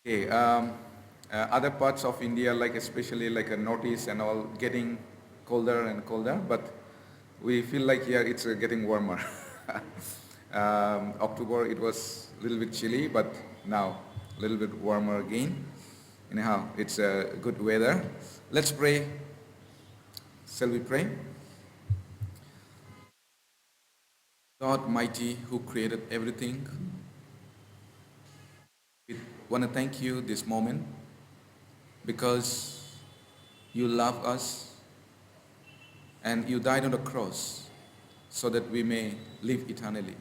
Okay, other parts of India, like especially like a northeast and all, getting colder and colder, but we feel like here it's getting warmer. October it was a little bit chilly, but now a little bit warmer again. Anyhow, it's good weather. Let's pray. Shall we pray? God mighty, who created everything, we want to thank you this moment because you love us and you died on the cross so that we may live eternally.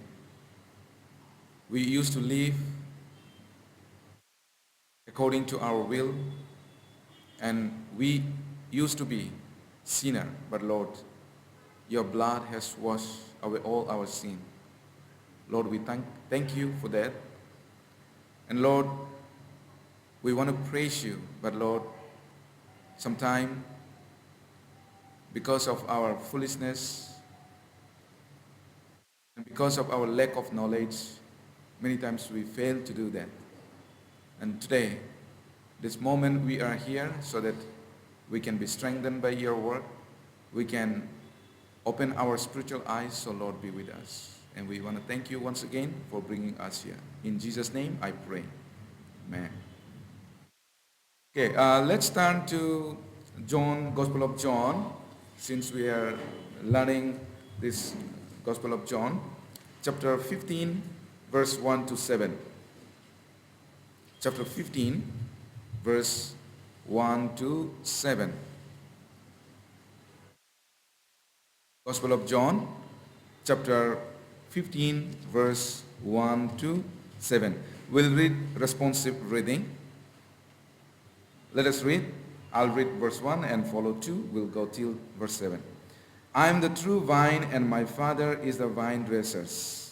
We used to live according to our will, and we used to be sinner, but Lord, your blood has washed away all our sin. Lord, we thank you for that. And Lord, we want to praise you, but Lord, sometime because of our foolishness and because of our lack of knowledge, many times we fail to do that. And today, this moment we are here so that we can be strengthened by your word. We can open our spiritual eyes, so Lord, be with us. And we want to thank you once again for bringing us here. In Jesus' name I pray. Amen. Okay, let's turn to John, Gospel of John, since we are learning this Gospel of John, chapter 15, verse 1 to 7. Chapter 15, verse 1 to 7. Gospel of John, chapter 15, verse 1 to 7. We'll read responsive reading. Let us read. I'll read verse 1 and follow 2. We'll go till verse 7. I am the true vine, and my Father is the vine dressers.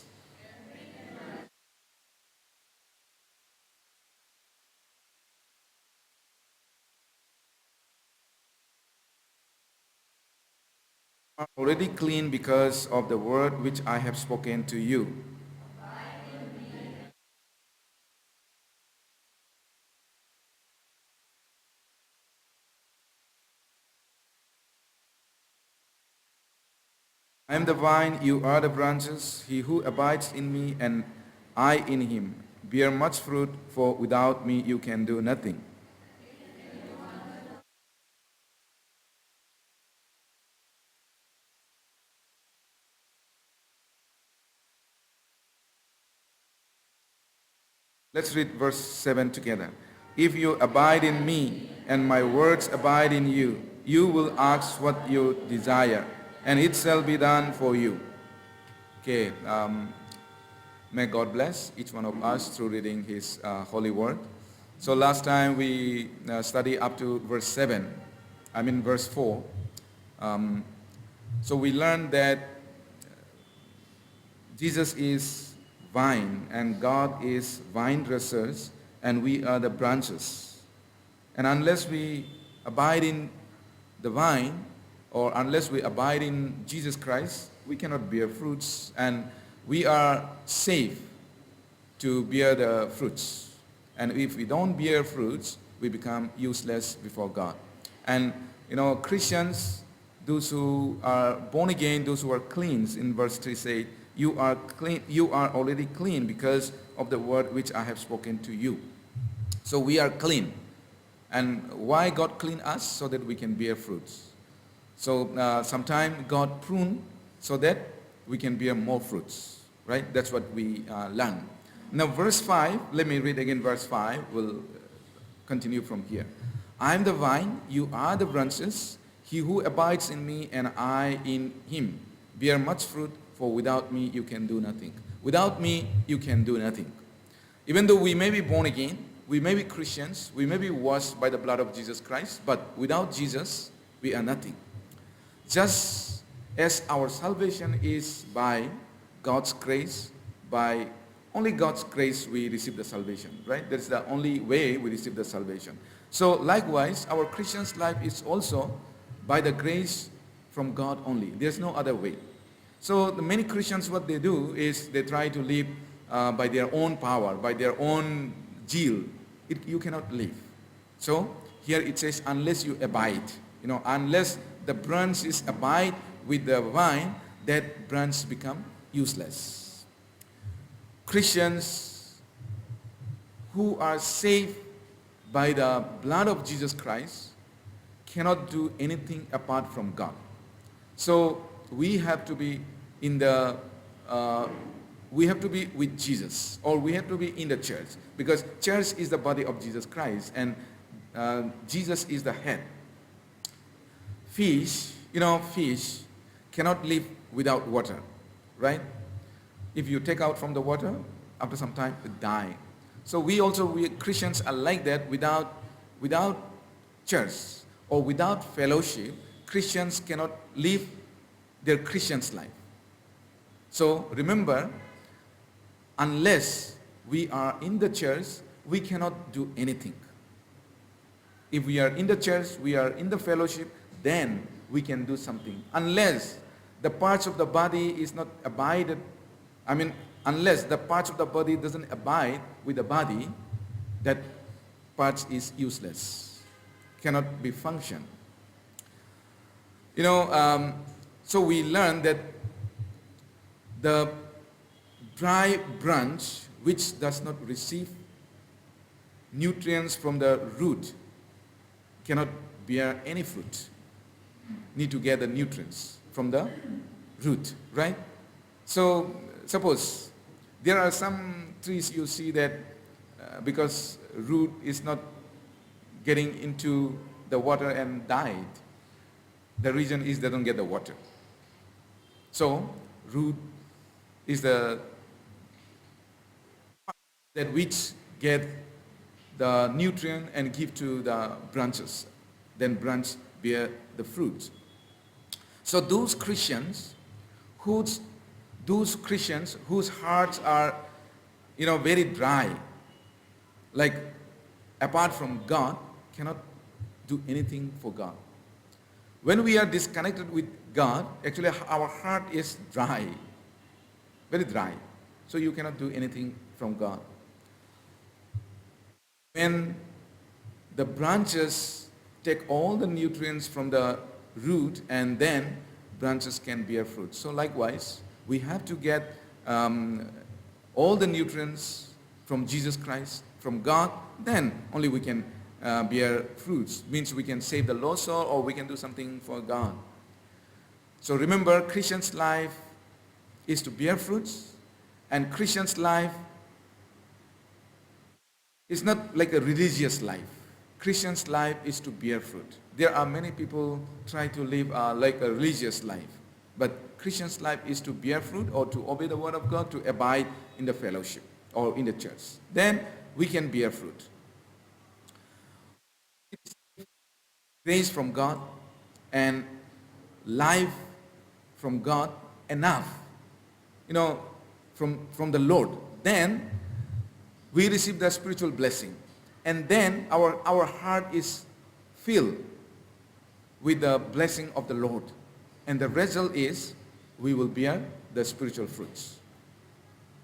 Are already clean because of the word which I have spoken to you. I am the vine, you are the branches. He who abides in me and I in him bear much fruit, for without me you can do nothing. Let's read verse 7 together. If you abide in me and my words abide in you, you will ask what you desire, and it shall be done for you. Okay, may God bless each one of us through reading his holy word. So last time we studied up to verse 7, verse 4. So we learned that Jesus is vine and God is vine dressers and we are the branches. And unless we abide in the vine or unless we abide in Jesus Christ, we cannot bear fruits, and we are safe to bear the fruits. And if we don't bear fruits, we become useless before God. And Christians, those who are born again, those who are cleansed, in verse 3 say, you are clean, you are already clean because of the word which I have spoken to you. So we are clean. And why God clean us? So that we can bear fruits. So sometimes God prune so that we can bear more fruits, right? That's what we learn. Now verse 5, let me read again verse 5. We'll continue from here. I am the vine, you are the branches. He who abides in me and I in him bear much fruit, for without me you can do nothing. Without me you can do nothing. Even though we may be born again, we may be Christians, we may be washed by the blood of Jesus Christ, but without Jesus we are nothing. Just as our salvation is by God's grace, by only God's grace we receive the salvation, right? That's the only way we receive the salvation. So likewise, our Christian's life is also by the grace from God only. There's no other way. So the many Christians, what they do is they try to live by their own power, by their own zeal, you cannot live. So here it says, unless you abide, unless the branches abide with the vine, that branch become useless. Christians who are saved by the blood of Jesus Christ cannot do anything apart from God. So we have to be we have to be with Jesus, or we have to be in the church, because church is the body of Jesus Christ, and Jesus is the head. Fish cannot live without water, right? If you take out from the water, after some time it die. So we Christians are like that. Without church or without fellowship, Christians cannot live their Christian's life. So remember, unless we are in the church, we cannot do anything. If we are in the church, we are in the fellowship, then we can do something. Unless the parts of the body is not abided, unless the parts of the body doesn't abide with the body, that part is useless, cannot be functioned. So we learn that the dry branch which does not receive nutrients from the root cannot bear any fruit. Need to get the nutrients from the root, right? So suppose there are some trees you see that because root is not getting into the water and died. The reason is they don't get the water. So root is the that which get the nutrient and give to the branches. Then branch bear the fruit. So those Christians whose hearts are very dry, like apart from God, cannot do anything for God. When we are disconnected with God, actually our heart is dry, very dry. So you cannot do anything from God. When the branches take all the nutrients from the root, and then branches can bear fruit. So likewise, we have to get all the nutrients from Jesus Christ, from God, then only we can bear fruits. Means we can save the lost soul, or we can do something for God. So remember, Christian's life is to bear fruits, and Christian's life is not like a religious life. Christian's life is to bear fruit. There are many people try to live like a religious life, but Christian's life is to bear fruit, or to obey the word of God, to abide in the fellowship or in the church. Then we can bear fruit. Grace from God and life from God enough, from the Lord. Then we receive the spiritual blessing, and then our heart is filled with the blessing of the Lord, and the result is we will bear the spiritual fruits.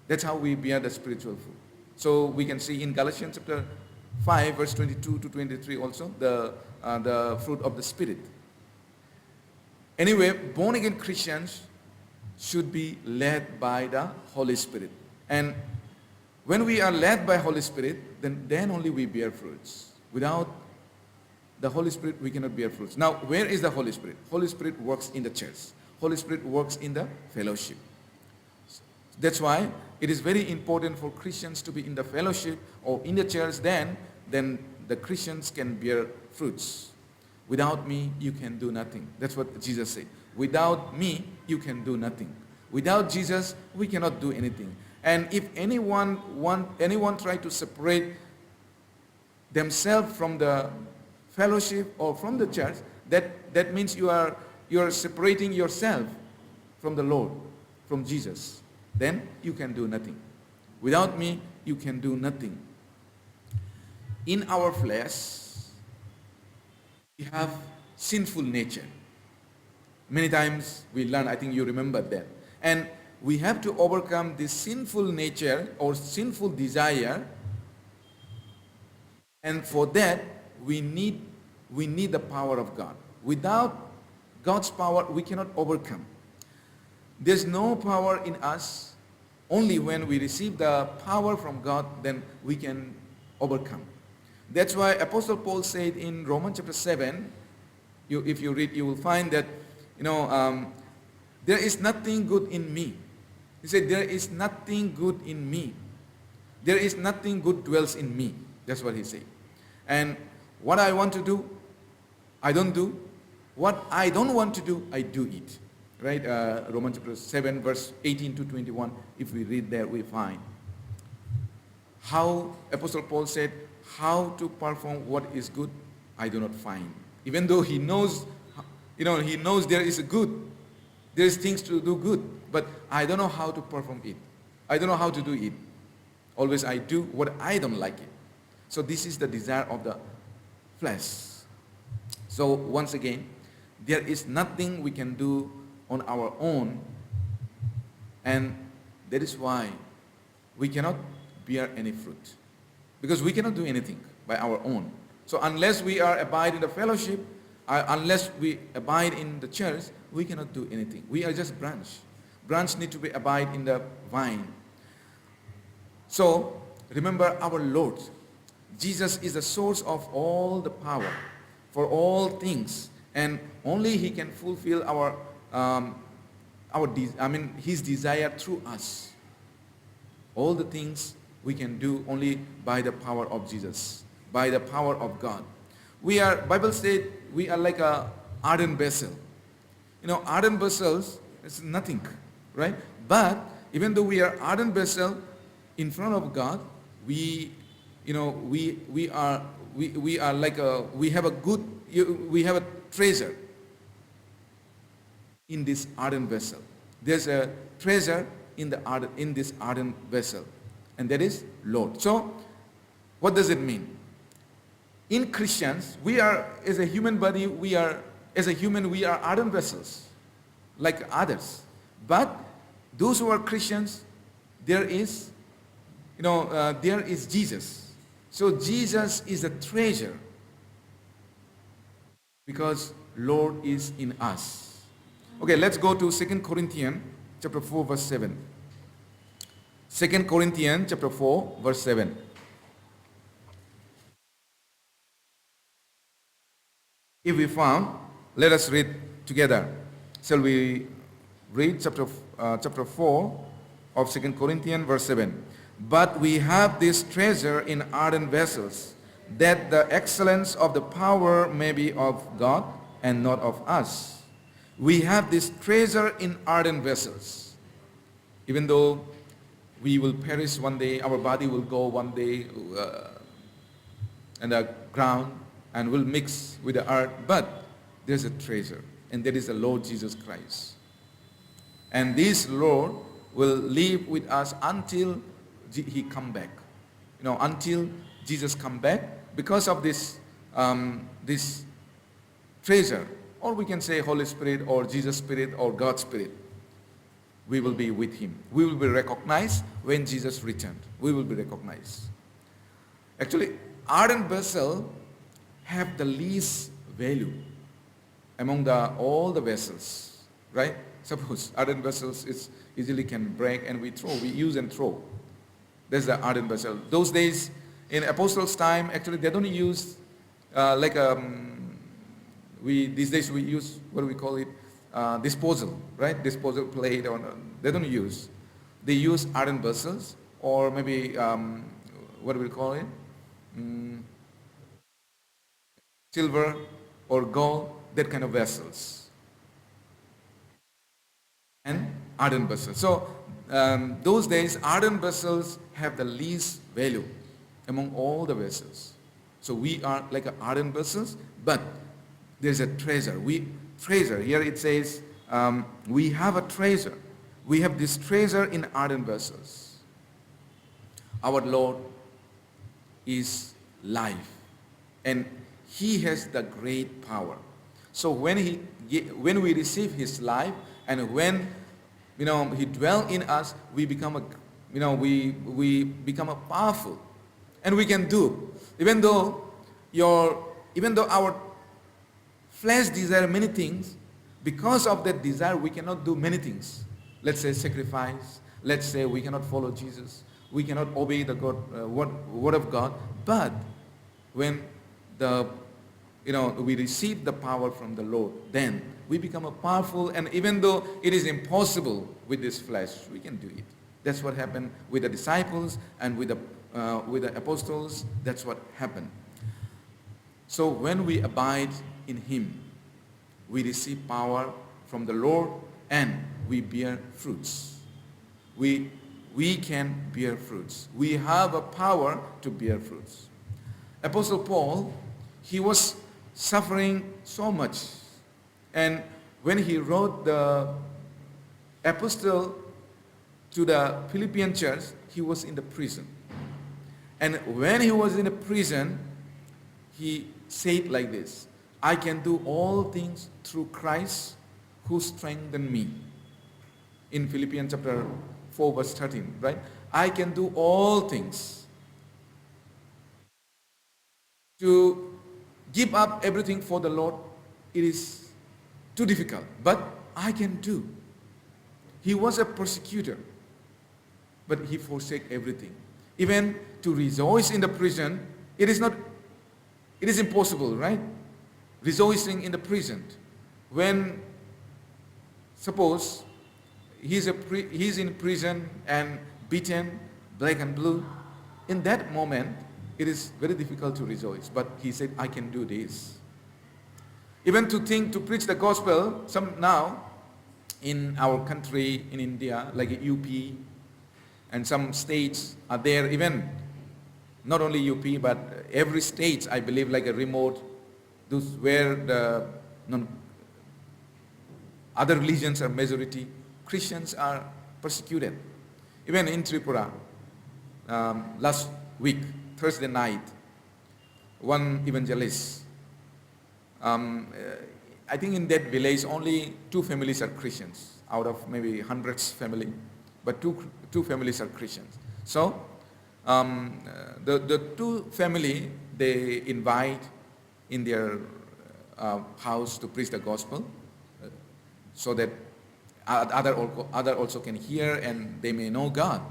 That's how we bear the spiritual fruit. So we can see in Galatians chapter 5 verse 22 to 23 also the fruit of the Spirit. Anyway, born again Christians should be led by the Holy Spirit, and when we are led by Holy Spirit, then only we bear fruits. Without the Holy Spirit, we cannot bear fruits. Now, where is the Holy Spirit? Holy Spirit works in the church. Holy Spirit works in the fellowship. That's why it is very important for Christians to be in the fellowship or in the church. Then the Christians can bear fruits. Without me, you can do nothing. That's what Jesus said. Without me, you can do nothing. Without Jesus, we cannot do anything. And if anyone try to separate themselves from the fellowship or from the church, that means you are separating yourself from the Lord, from Jesus. Then you can do nothing. Without me, you can do nothing. In our flesh, we have sinful nature. Many times we learn, I think you remember that. And we have to overcome this sinful nature or sinful desire And for that, we need the power of God. Without God's power, we cannot overcome. There's no power in us. Only when we receive the power from God, then we can overcome. That's why Apostle Paul said in Romans chapter 7, if you read, you will find that, there is nothing good in me. He said, there is nothing good in me. There is nothing good dwells in me. That's what he said. And what I want to do, I don't do. What I don't want to do, I do it. Right? Romans chapter 7, verse 18 to 21. If we read there, we find how Apostle Paul said, how to perform what is good, I do not find. Even though he knows, he knows there is a good. There is things to do good, but I don't know how to perform it. I don't know how to do it. Always I do what I don't like it. So this is the desire of the flesh. So once again, there is nothing we can do on our own, and that is why we cannot bear any fruit, because we cannot do anything by our own. So unless we are abide in the fellowship, unless we abide in the church, we cannot do anything. We are just branch. Branch need to be abide in the vine. So remember our Lord. Jesus is the source of all the power for all things, and only He can fulfill His desire through us. All the things we can do only by the power of Jesus, by the power of God. Bible said we are like a ardent vessel. Ardent vessels is nothing, right? But even though we are ardent vessel in front of God, we have a treasure in this ardent vessel. There's a treasure in this ardent vessel, and that is Lord. So what does it mean? In Christians, as a human body, we are ardent vessels like others. But those who are Christians, there is Jesus. So Jesus is a treasure because Lord is in us. Okay, let's go to 2 Corinthians chapter 4 verse 7. 2 Corinthians chapter 4 verse 7. If we found, let us read together. Shall we read chapter 4 of 2 Corinthians verse 7? But we have this treasure in ardent vessels, that the excellence of the power may be of God and not of us. We have this treasure in ardent vessels. Even though we will perish one day, our body will go one day in the ground and will mix with the earth, but there's a treasure, and that is the Lord Jesus Christ. And this Lord will live with us until He come back. Until Jesus come back, because of this treasure, or we can say Holy Spirit or Jesus Spirit or God's Spirit, we will be with Him. We will be recognized when Jesus returned. We will be recognized. Actually, ardent vessel have the least value among all the vessels, right? Suppose ardent vessels easily can break, and we use and throw. There's the ardent vessel. Those days, in Apostles' time, actually they don't use these days we use, what do we call it? Disposal, right? Disposal plate, they don't use. They use ardent vessels, or maybe, what do we call it? Silver or gold, that kind of vessels. And ardent vessels. So, those days, ardent vessels have the least value among all the vessels. So we are like ardent vessels, but there's a treasure. Here it says, we have a treasure. We have this treasure in ardent vessels. Our Lord is life, and He has the great power. So when we receive His life, and when He dwells in us, we become we become a powerful. And we can do. Even though our flesh desire many things, because of that desire we cannot do many things. Let's say sacrifice. Let's say we cannot follow Jesus. We cannot obey the word of God. But when we receive the power from the Lord, then we become a powerful, and even though it is impossible with this flesh, we can do it. That's what happened with the disciples and with the apostles. That's what happened. So when we abide in Him, we receive power from the Lord and we bear fruits. We can bear fruits. We have a power to bear fruits. Apostle Paul, he was suffering so much. And when he wrote the epistle to the Philippian church, he was in the prison. And when he was in the prison, he said like this, I can do all things through Christ who strengthened me. In Philippians chapter 4 verse 13, right? I can do all things. To give up everything for the Lord, it is too difficult, but I can do. He was a persecutor, but he forsake everything. Even to rejoice in the prison, it is impossible, right? Rejoicing in the prison. When, suppose, he's in prison and beaten, black and blue, in that moment, it is very difficult to rejoice. But he said, I can do this. Even to preach the gospel, some now, in our country, in India, like UP, and some states are there, even not only UP, but every state, I believe, like a remote, those where the other religions are majority, Christians are persecuted. Even in Tripura, last week, Thursday night, one evangelist, I think in that village only 2 families are Christians out of maybe hundreds family, but two families are Christians. So the 2 family, they invite in their house to preach the gospel, so that other also can hear and they may know God.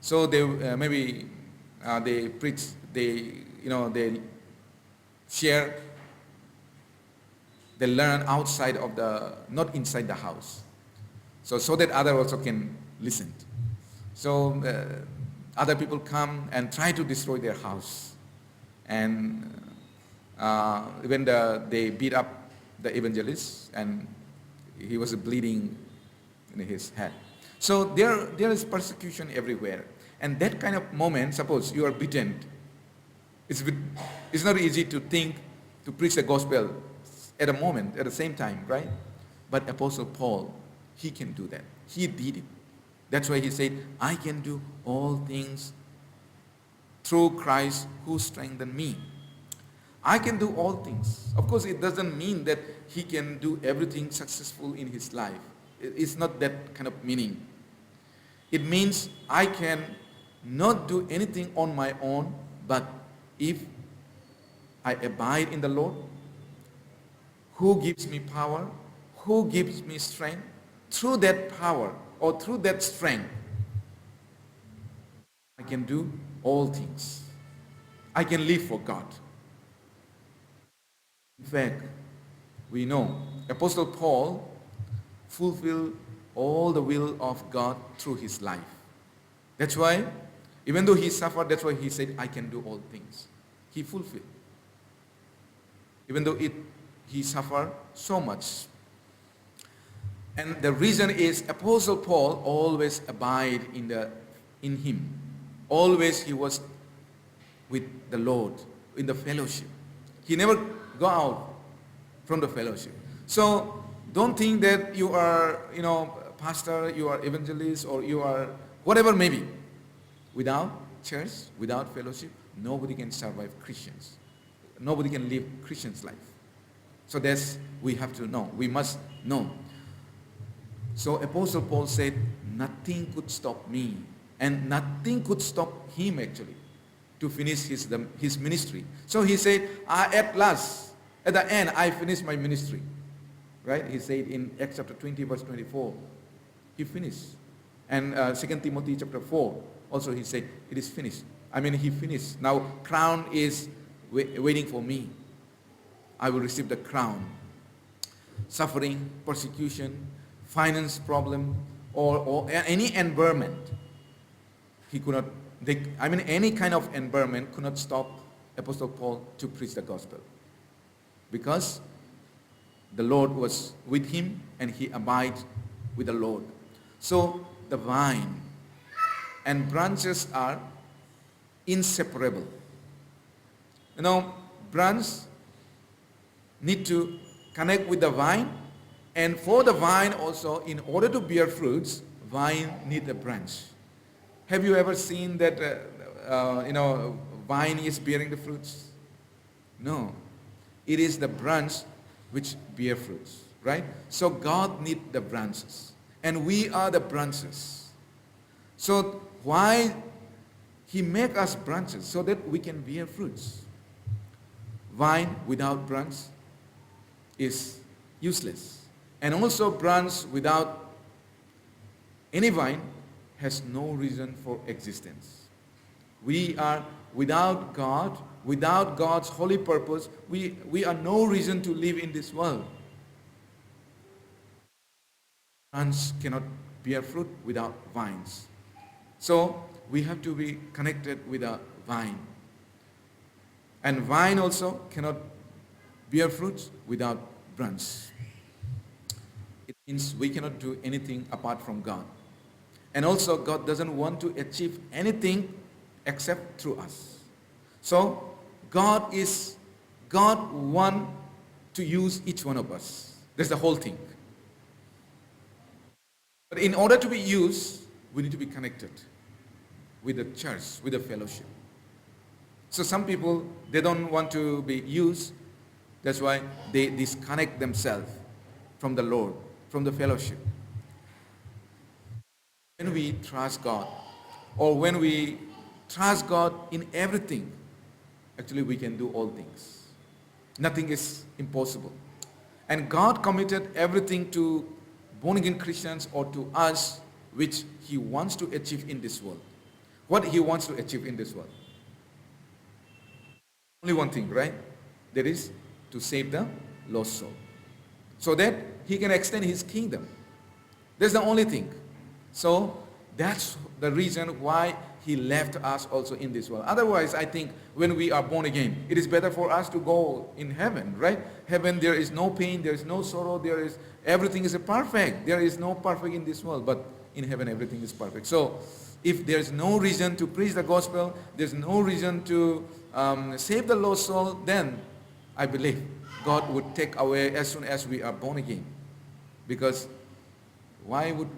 So they they preach, they share, they learn outside of not inside the house. So that other also can listen. So other people come and try to destroy their house. And even they beat up the evangelist, and he was bleeding in his head. So there is persecution everywhere. And that kind of moment, suppose you are beaten, it's not easy to preach the gospel at a moment, at the same time, right? But Apostle Paul, he can do that. He did it. That's why he said, I can do all things through Christ who strengthened me. I can do all things. Of course, it doesn't mean that he can do everything successful in his life. It's not that kind of meaning. It means I can not do anything on my own, but if I abide in the Lord, who gives me power, who gives me strength, through that power or through that strength, I can do all things. I can live for God. In fact, we know Apostle Paul fulfilled all the will of God through his life. That's why, even though he suffered, that's why he said, I can do all things. He fulfilled. Even though he suffered so much. And the reason is Apostle Paul always abide in him. Always he was with the Lord, in the fellowship. He never go out from the fellowship. So don't think that you are, pastor, you are evangelist, or you are whatever maybe. Without church, without fellowship, nobody can survive Christians. Nobody can live Christian's life. So that's, we have to know. We must know. So Apostle Paul said, nothing could stop me. And nothing could stop him actually to finish his ministry. So he said, at last, at the end, I finished my ministry. Right? He said in Acts chapter 20, verse 24, he finished. And 2 Timothy chapter 4, also he said, it is finished. He finished. Now, crown is waiting for me. I will receive the crown. Suffering, persecution, finance problem, or any environment, he could not, any kind of environment could not stop Apostle Paul to preach the gospel. Because the Lord was with him and he abides with the Lord. So the vine and branches are inseparable. Branch need to connect with the vine, and for the vine also, in order to bear fruits, vine need a branch. Have you ever seen that vine is bearing the fruits? No. It is the branch which bear fruits, right? So God needs the branches, and we are the branches. So why he make us branches? So that we can bear fruits. Vine without branch is useless, and also branch without any vine has no reason for existence. We are without God, without God's holy purpose, we are no reason to live in this world. Branch cannot bear fruit without vines. So we have to be connected with a vine. And vine also cannot bear fruits without branch. It means we cannot do anything apart from God. And also God doesn't want to achieve anything except through us. So God want to use each one of us. That's the whole thing. But in order to be used, we need to be connected with the church, with the fellowship. So some people, they don't want to be used. That's why they disconnect themselves from the Lord, from the fellowship. When we trust God, or when we trust God in everything, actually we can do all things. Nothing is impossible. And God committed everything to born-again Christians or to us, which He wants to achieve in this world. What He wants to achieve in this world? Only one thing, right? That is to save the lost soul, so that He can extend His kingdom. That's the only thing. So that's the reason why He left us also in this world. Otherwise, I think when we are born again, it is better for us to go in heaven, right? Heaven, there is no pain, there is no sorrow, everything is perfect. There is no perfect in this world, but in heaven everything is perfect. So if there's no reason to preach the gospel, there's no reason to save the lost soul, then I believe God would take away as soon as we are born again. Because why would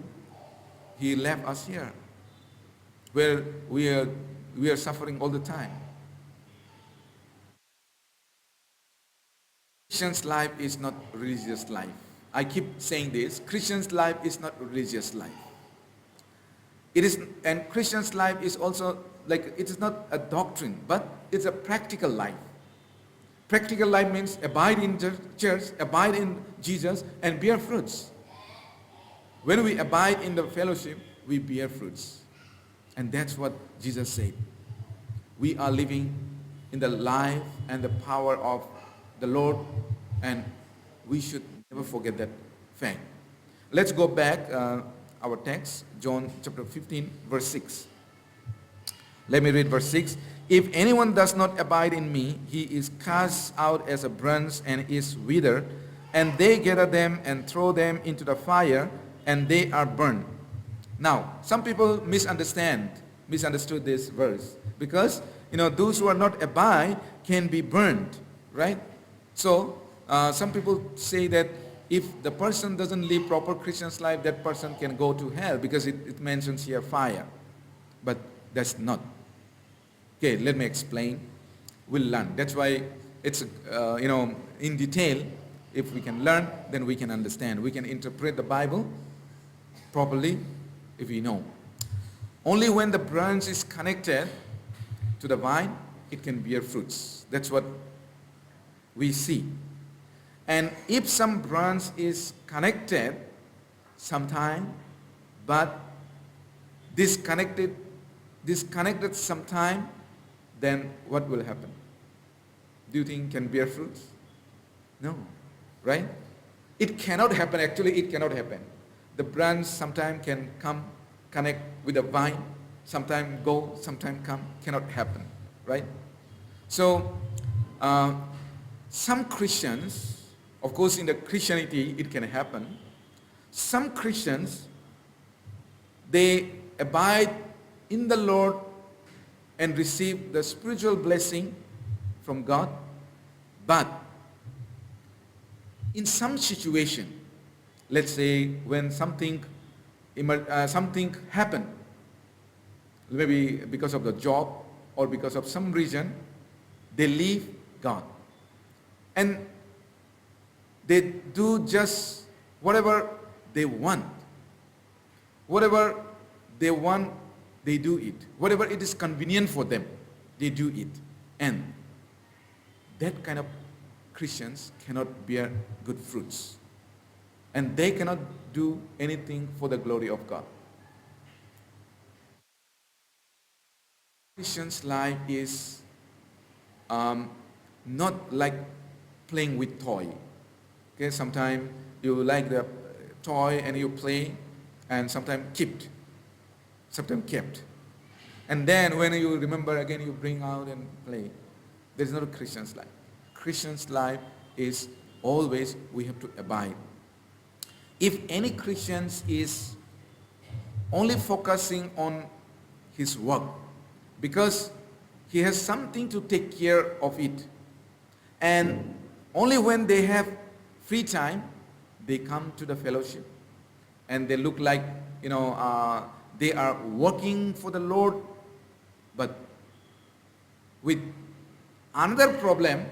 He left us here, where we are suffering all the time? Christian's life is not religious life. I keep saying this. Christian's life is not religious life. And Christian's life is also it is not a doctrine, but it's a practical life. Practical life means abide in church, abide in Jesus, and bear fruits. When we abide in the fellowship, we bear fruits. And that's what Jesus said. We are living in the life and the power of the Lord, and we should never forget that fact. Let's go back our text, John chapter 15, verse 6. Let me read verse 6. If anyone does not abide in me, he is cast out as a branch and is withered, and they gather them and throw them into the fire, and they are burned. Now, some people misunderstood this verse, because those who are not abide can be burned, right? So some people say that if the person doesn't live proper Christian's life, that person can go to hell, because it mentions here fire. But that's not. Okay, let me explain. We'll learn. That's why it's in detail. If we can learn, then we can understand. We can interpret the Bible properly if we know. Only when the branch is connected to to the vine, it can bear fruits. That's what we see. And if some branch is connected sometime, but disconnected sometime, then what will happen? Do you think can bear fruits? No, right? It cannot happen. Actually, it cannot happen. The branch sometime can come, connect with the vine, sometime go, sometime come. Cannot happen, right? So, some Christians, of course, in the Christianity, it can happen. Some Christians, they abide in the Lord and receive the spiritual blessing from God, but in some situation, let's say when something happened, maybe because of the job or because of some reason, they leave God and they do just whatever they want. Whatever they want, they do it. Whatever it is convenient for them, they do it. And that kind of Christians cannot bear good fruits. And they cannot do anything for the glory of God. Christian's life is not like playing with toy. Okay, sometimes you like the toy and you play, and sometimes kept. And then when you remember again, you bring out and play. There is not a Christian's life. Christian's life is always we have to abide. If any Christian is only focusing on his work because he has something to take care of it, and only when they have free time, they come to the fellowship and they look like, they are working for the Lord, but with another problem,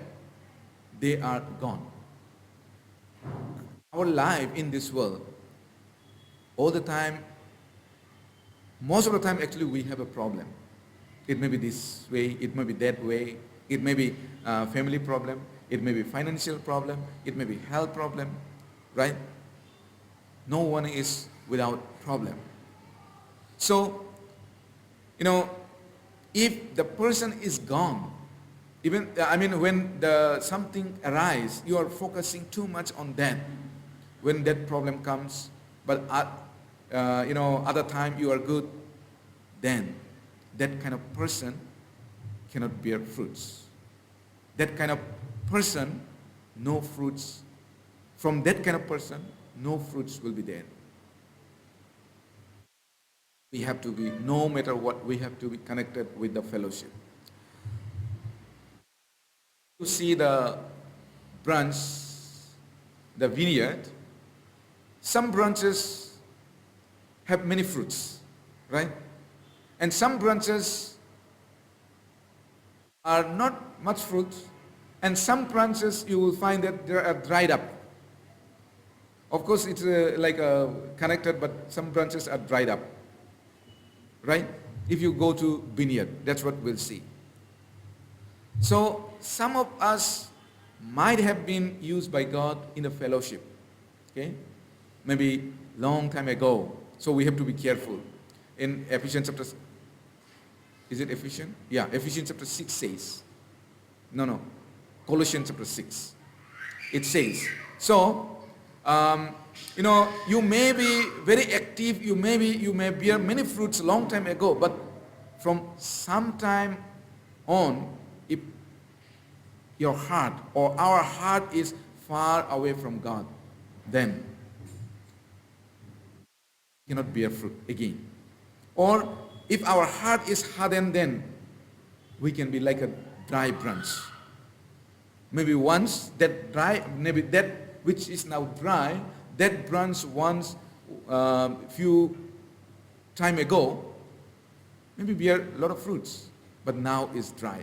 they are gone. Our life in this world, all the time, most of the time actually we have a problem. It may be this way, it may be that way, it may be family problem, it may be financial problem, it may be health problem, right? No one is without problem. So, if the person is gone, when something arises, you are focusing too much on that. When that problem comes, but other time you are good, then that kind of person cannot bear fruits. That kind of person, no fruits. From that kind of person, no fruits will be there. We have to be, no matter what, we have to be connected with the fellowship. You see the branch, the vineyard, some branches have many fruits, right? And some branches are not much fruit, and some branches you will find that they are dried up. Of course, it's connected, but some branches are dried up, right? If you go to vineyard, that's what we'll see. So some of us might have been used by God in a fellowship, okay? Maybe long time ago. So we have to be careful. In Ephesians chapter, is it Ephesians? Yeah, Ephesians chapter 6 says, Colossians chapter 6. It says, so, you may be very active, you may bear many fruits a long time ago, but from some time on, if your heart or our heart is far away from God, then cannot bear fruit again. Or if our heart is hardened, then we can be like a dry branch. Maybe once that dry, maybe that which is now dry, that branch once few time ago, maybe bear a lot of fruits, but now is dry.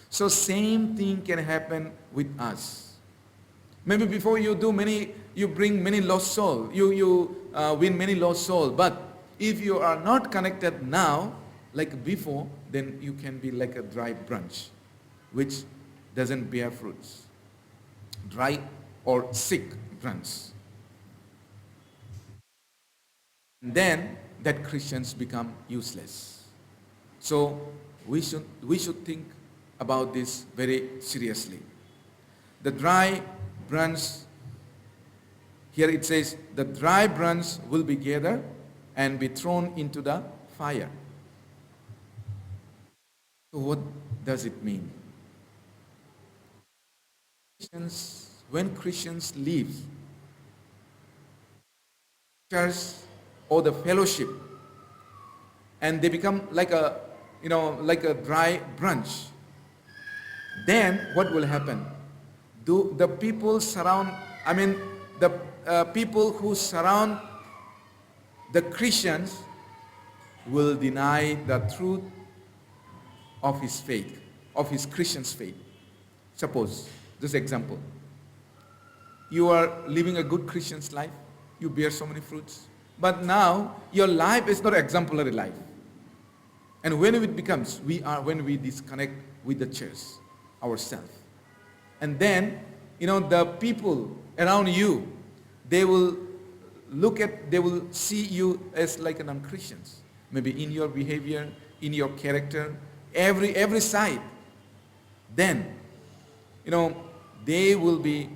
So same thing can happen with us. Maybe before you bring many lost souls, you win many lost souls, but if you are not connected now, like before, then you can be like a dry branch, which doesn't bear fruits. Dry or sick branch. And then that Christians become useless. So we should think about this very seriously. The dry branch, here it says, the dry branch will be gathered and be thrown into the fire. So what does it mean? When Christians leave church or the fellowship, and they become like a dry branch, then what will happen? The people surround, the people who surround the Christians will deny the truth of his faith, of his Christian's faith. Suppose, this example, you are living a good Christian's life, you bear so many fruits, but now your life is not exemplary life. And when it becomes, when we disconnect with the church, ourselves, and then, the people around you, they will see you as like a non-Christians. Maybe in your behavior, in your character, every side. Then, they will be,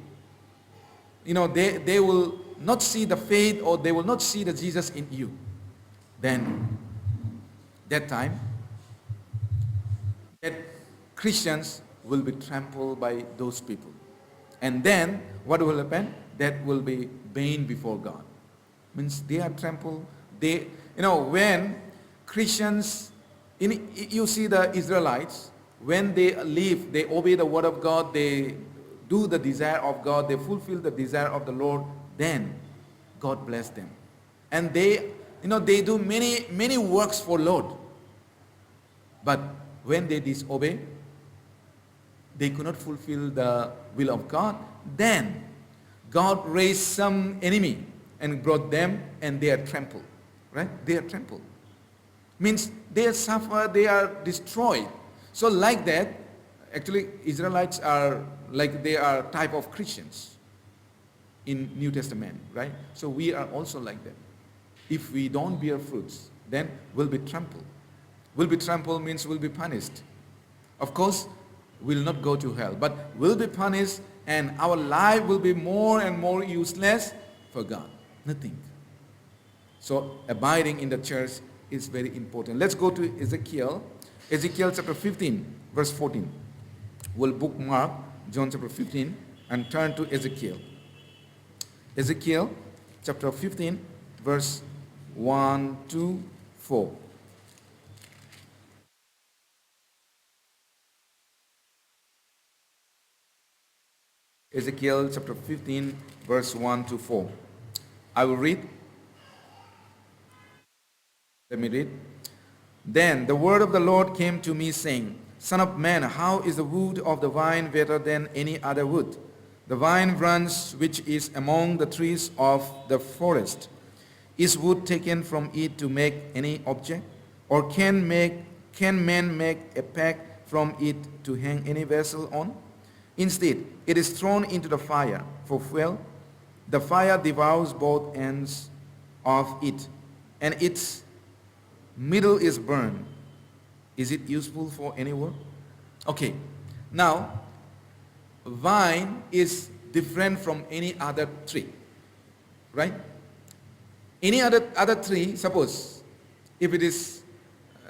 they will not see the faith, or they will not see the Jesus in you. Then, that time, that Christians will be trampled by those people. And then, what will happen? That will be vain before God. Means they are trampled. When Christians, you see the Israelites, when they live, they obey the word of God, they do the desire of God, they fulfill the desire of the Lord, then God bless them. And they do many works for Lord. But when they disobey, they could not fulfill the will of God, then God raised some enemy and brought them, and they are trampled. Right? They are trampled. Means they suffer, they are destroyed. So like that, actually Israelites are like, they are type of Christians in New Testament, right? So we are also like that. If we don't bear fruits, then we'll be trampled. Will be trampled means we'll be punished. Of course, we'll not go to hell, but we'll be punished, and our life will be more and more useless for God. Nothing. So abiding in the church is very important. Let's go to Ezekiel chapter 15, verse 14. We'll bookmark John chapter 15 and turn to Ezekiel. Ezekiel chapter 15, verse 1 to 4. Ezekiel chapter 15, verse 1 to 4. I will read. Let me read. Then the word of the Lord came to me, saying, Son of man, how is the wood of the vine better than any other wood? The vine branch which is among the trees of the forest. Is wood taken from it to make any object? Or can man make a peg from it to hang any vessel on? Instead, it is thrown into the fire for fuel. The fire devours both ends of it, and its middle is burned. Is it useful for any work? Okay, now, vine is different from any other tree, right? Any other tree, suppose, if it is,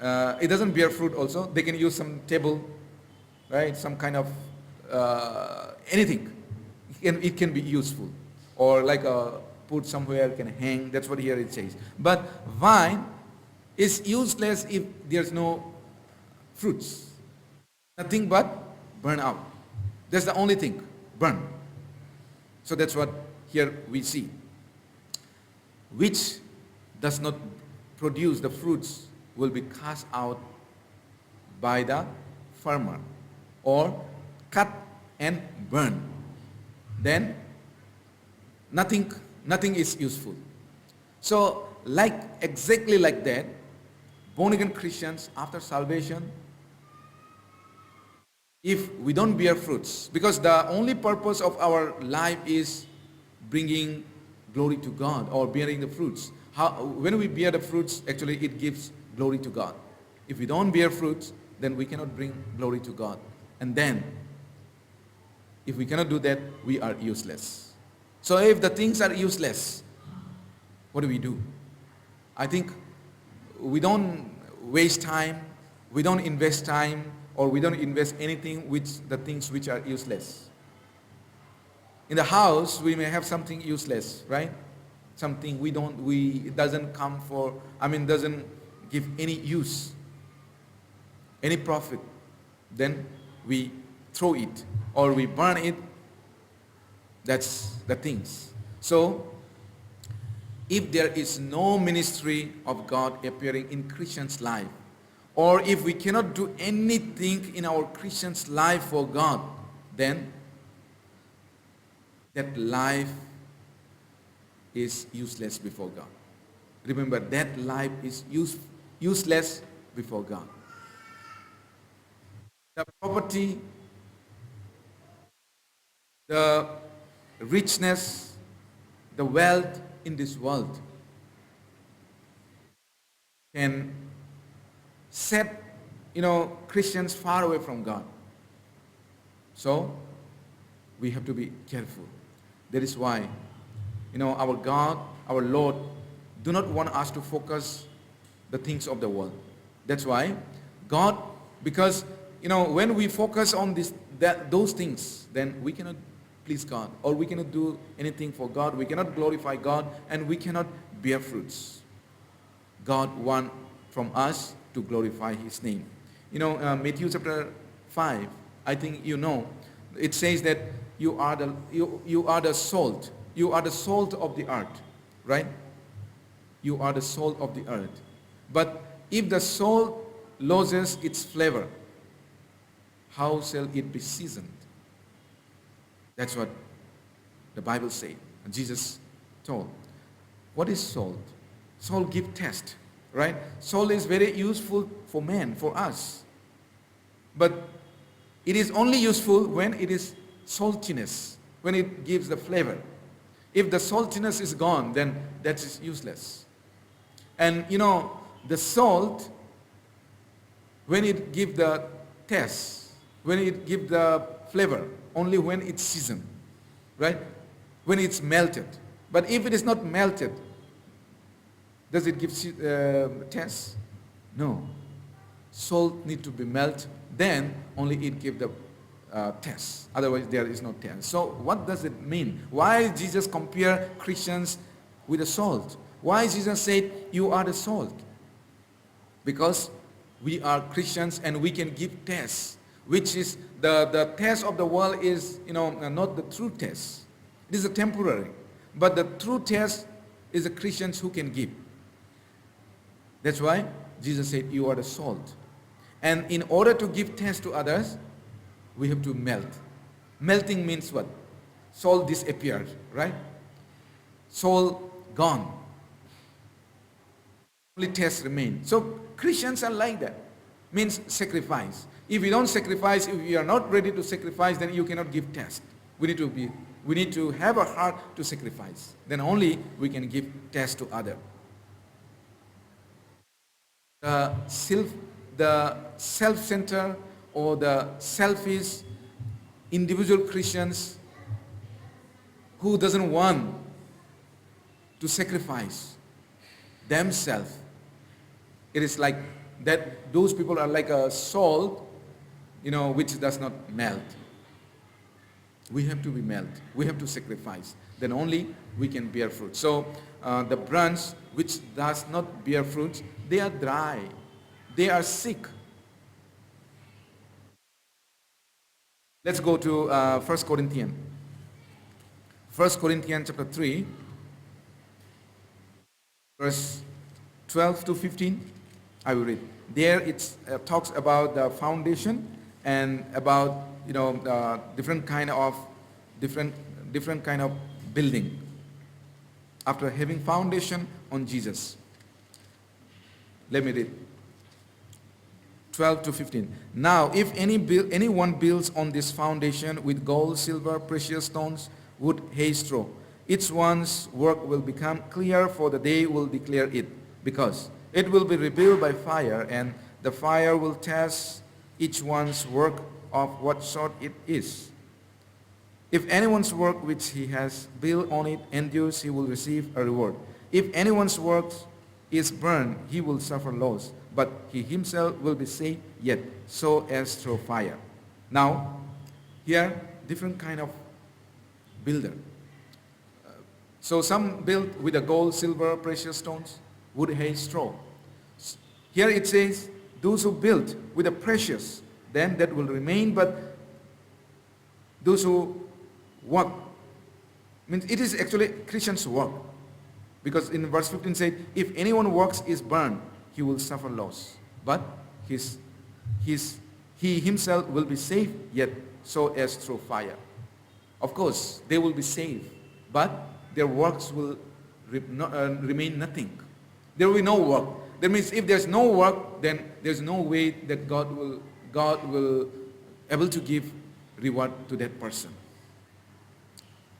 it doesn't bear fruit also, they can use some table, right? Some kind of anything. It can be useful, or like put somewhere, can hang. That's what here it says. But vine is useless if there's no fruits. Nothing but burn out. That's the only thing, burn. So that's what here we see. Which does not produce the fruits will be cast out by the farmer, or cut and burn. Then nothing is useful. So exactly like that, born again Christians after salvation, if we don't bear fruits, because the only purpose of our life is bringing glory to God or bearing the fruits. When we bear the fruits, actually it gives glory to God. If we don't bear fruits, then we cannot bring glory to God. And then, if we cannot do that, we are useless. So if the things are useless, what do? I think we don't waste time, we don't invest time, or we don't invest anything with the things which are useless. In the house, we may have something useless, right? Something it doesn't doesn't give any use, any profit. Then we throw it or we burn it. That's the things. So, if there is no ministry of God appearing in Christian's life, or if we cannot do anything in our Christian's life for God, then that life is useless before God. Remember, that life is useless before God. The property, the richness, the wealth in this world can set Christians far away from God. So we have to be careful. That is why our God, our Lord, do not want us to focus the things of the world. That's why God, because when we focus on those things, then we cannot please God, or we cannot do anything for God, we cannot glorify God, and we cannot bear fruits. God wants from us to glorify His name. Matthew chapter 5, I think it says that you are the salt. You are the salt of the earth, right? You are the salt of the earth. But if the salt loses its flavor, how shall it be seasoned? That's what the Bible says. And Jesus told. What is salt? Salt gives taste, right? Salt is very useful for man, for us. But it is only useful when it is saltiness, when it gives the flavor. If the saltiness is gone, then that is useless. And the salt, when it gives the taste, when it gives the flavor, only when it's seasoned, right? When it's melted. But if it is not melted, does it give taste? No. Salt need to be melted, then only it gives the taste. Otherwise, there is no taste. So what does it mean? Why Jesus compare Christians with the salt? Why Jesus said, you are the salt? Because we are Christians and we can give taste, which is the taste of the world is, not the true taste. It is a temporary. But the true taste is the Christians who can give. That's why Jesus said, you are the salt. And in order to give taste to others, we have to melt. Melting means what? Salt disappeared, right? Salt gone. Only taste remains. So Christians are like that. Means sacrifice. If we don't sacrifice, if we are not ready to sacrifice, then you cannot give taste. We need to have a heart to sacrifice. Then only we can give taste to others. The self-centered or the selfish individual Christians who doesn't want to sacrifice themselves, it is like that. Those people are like a salt, which does not melt. We have to be melt. We have to sacrifice. Then only we can bear fruit. So the branch which does not bear fruit, they are dry. They are sick. Let's go to 1 Corinthians. 1 Corinthians chapter 3, verse 12 to 15. I will read. There it talks about the foundation and about different kind of building. After having foundation on Jesus. Let me read. 12 to 15. Now, if anyone builds on this foundation with gold, silver, precious stones, wood, hay, straw, each one's work will become clear, for the day will declare it, because it will be revealed by fire, and the fire will test each one's work of what sort it is. If anyone's work which he has built on it endures, he will receive a reward. If anyone's work is burned, he will suffer loss, but he himself will be saved, yet so as through fire. Now, here, different kind of builder. So some build with the gold, silver, precious stones, wood, hay, straw. Here it says, those who build with the precious, then that will remain, but those who work, means it is actually Christians' work. Because in verse 15 said, if anyone works is burned, he will suffer loss. But he himself will be saved, yet so as through fire. Of course, they will be saved, but their works will remain nothing. There will be no work. That means if there's no work, then there's no way that God will able to give reward to that person.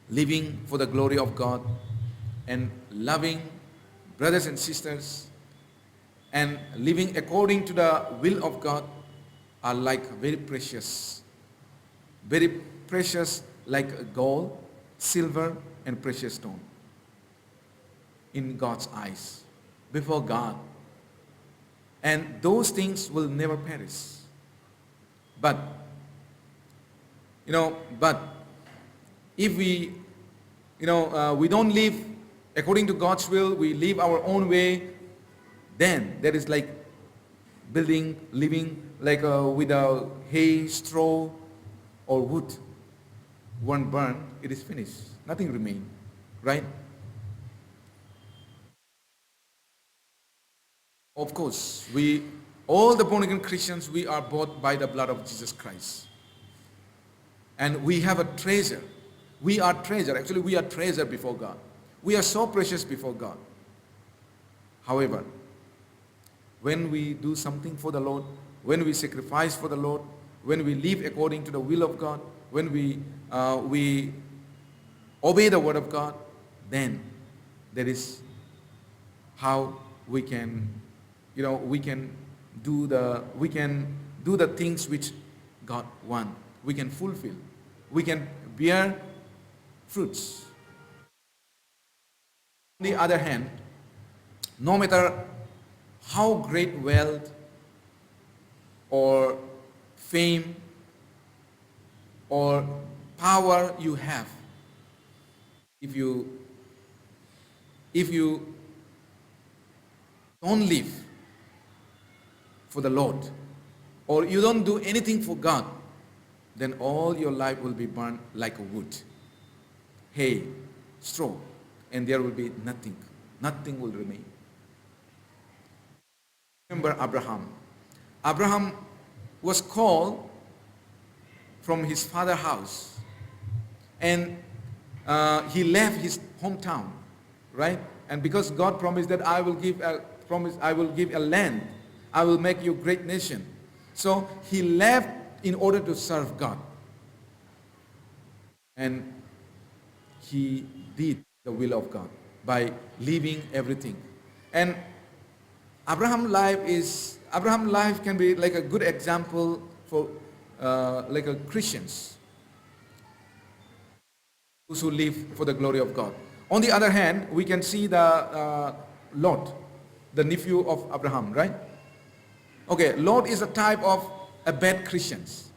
Living for the glory of God and loving brothers and sisters and living according to the will of God are like very precious like gold, silver, and precious stone in God's eyes, before God. And those things will never perish. But if we don't live according to God's will, we live our own way, then that is like living like with a hay, straw, or wood. One burn, it is finished. Nothing remains, right? Of course, all the born-again Christians, we are bought by the blood of Jesus Christ. And we have a treasure. We are treasure. Actually, we are treasure before God. We are so precious before God. However, when we do something for the Lord, when we sacrifice for the Lord, when we live according to the will of God, when we obey the word of God, then that is how we can do the things which God wants. We can fulfill. We can bear fruits. On the other hand, no matter how great wealth or fame or power you have, if you don't live for the Lord, or you don't do anything for God, then all your life will be burned like a wood, hay, straw, and there will be nothing. Nothing will remain. Remember Abraham. Abraham was called from his father's house, and he left his hometown, right? And because God promised that I will give a land, I will make you a great nation. So he left in order to serve God. And he did the will of God by leaving everything. And Abraham's life can be like a good example for like a Christians who live for the glory of God. On the other hand, we can see the Lot, the nephew of Abraham, right? Okay, Lot is a type of a bad Christians.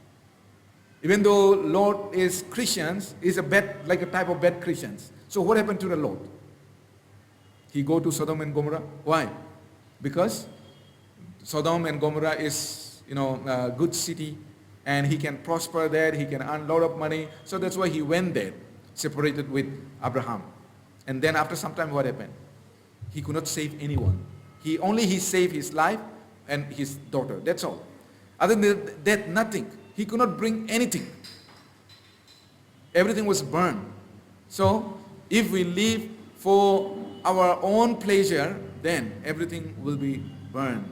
Even though Lot is Christians, is like a type of bad Christians. So what happened to the Lot? He go to Sodom and Gomorrah. Why? Because Sodom and Gomorrah is a good city, and he can prosper there. He can earn a lot of money. So that's why he went there, separated with Abraham. And then after some time, what happened? He could not save anyone. He saved his life and his daughter. That's all. Other than that, nothing. He could not bring anything. Everything was burned. So if we live for our own pleasure, then everything will be burned.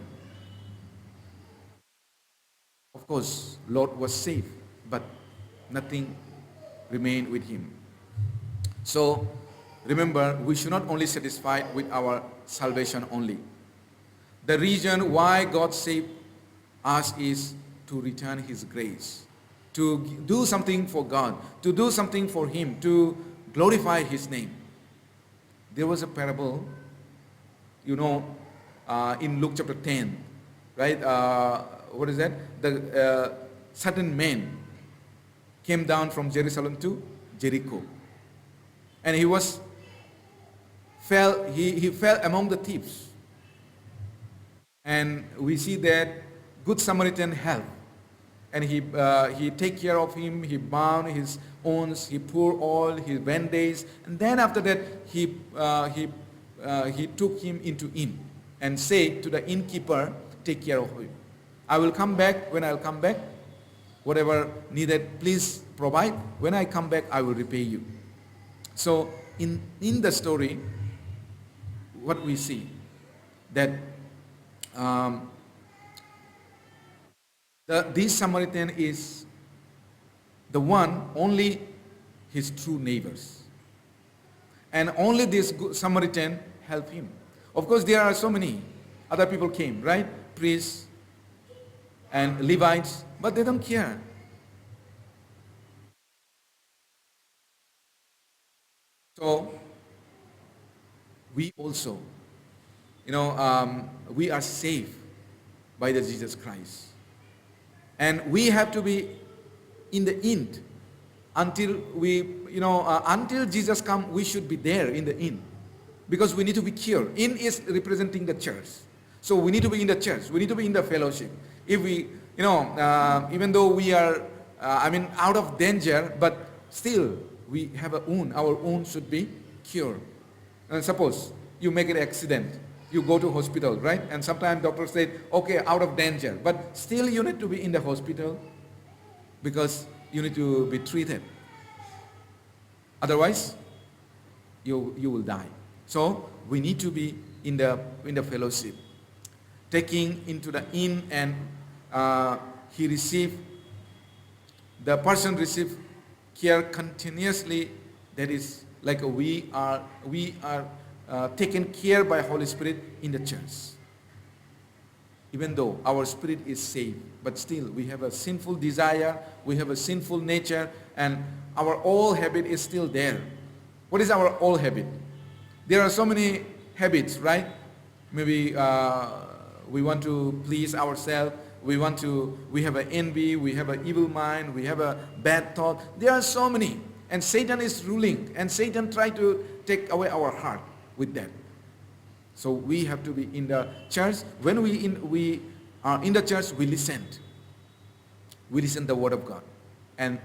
Of course, Lot was safe, but nothing remained with him. So remember, we should not only satisfy with our salvation only. The reason why God saved us is to return his grace, to do something for God, to do something for him, to glorify his name. There was a parable, in Luke chapter 10, right? What is that? The certain man came down from Jerusalem to Jericho, and he fell among the thieves. And we see that good Samaritan helped, and he take care of him. He bound his wounds, he poured oil, he bandaged, and then after that he took him into inn and said to the innkeeper, "Take care of him. I will come back. When I will come back, whatever needed, please provide. When I come back, I will repay you." So in the story, what we see that this Samaritan is the one, only his true neighbors, and only this good Samaritan helped him. Of course, there are so many other people came, right? Priests and Levites, but they don't care. So we also, we are saved by the Jesus Christ, and we have to be in the inn until until Jesus come. We should be there in the inn, because we need to be cured. Inn is representing the church, so we need to be in the church. We need to be in the fellowship. If we, even though we are, out of danger, but still we have a wound. Our wound should be cured. And suppose you make an accident, you go to hospital, right? And sometimes doctors say, okay, out of danger, but still you need to be in the hospital because you need to be treated. Otherwise, you will die. So we need to be in the fellowship, taking into the inn, and the person received care continuously. That is like we are taken care by Holy Spirit in the church. Even though our spirit is saved, but still we have a sinful desire, we have a sinful nature, and our old habit is still there. What is our old habit? There are so many habits, right? Maybe we want to please ourselves. We have an envy, we have an evil mind, we have a bad thought. There are so many. And Satan is ruling, and Satan tries to take away our heart with that. So we have to be in the church. When we are in the church, we listen. We listen the word of God. And